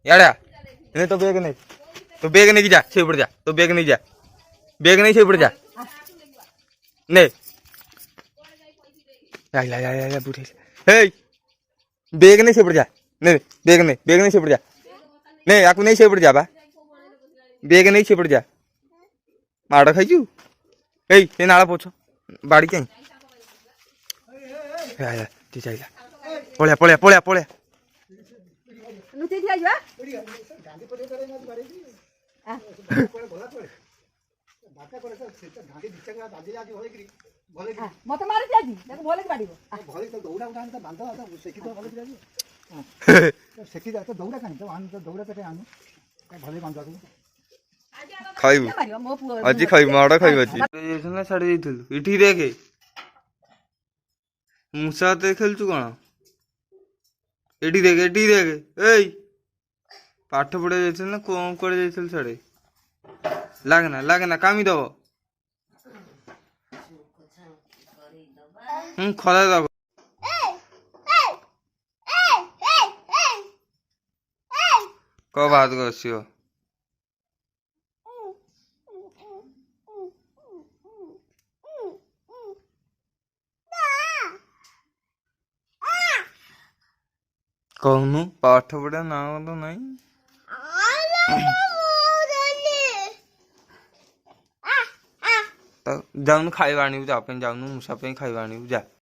यार नहीं तो बेग नहीं तो बेग नहीं जा से पड़ जा तो बेग नहीं जा बेग नहीं से पड़ जा नहीं या बुढ़े हे बेग नहीं से पड़ जा नहीं बेग नहीं से पड़ जा नहीं आपको नहीं से पड़ जा बा बेग नहीं से पड़ जा माड़ खाइजु ए नाला पोछ बाड़ी कहीं चाहिए पलिया पलिया पलिया पलिया मते मारि जाजी देखो भले बाड़ीबो भले तो दौड़ा उठा तो बांधा था सेकी तो भले जाजी सेकी जा तो दौड़ा कानी तो आन तो दौड़ा तो आन भले बांधा तू खाइबु আজি খাইবু মাড়া খাইবু আজি এখানে ছাড়ি দিছিল ইঠি দেখে মুসাতে খেলছু কোন এডি দেখে এই পাঠ পড়ে যাইছিল না কম করে যাইছিল ছাড়ে লাগে না কামি দাও খদা দাও ক বাত করছিও कहूँ पाठ पढ़ा ना तो नहीं जाऊन खाइबा आनी जा जाऊन मुसा खाइबा आनी जा।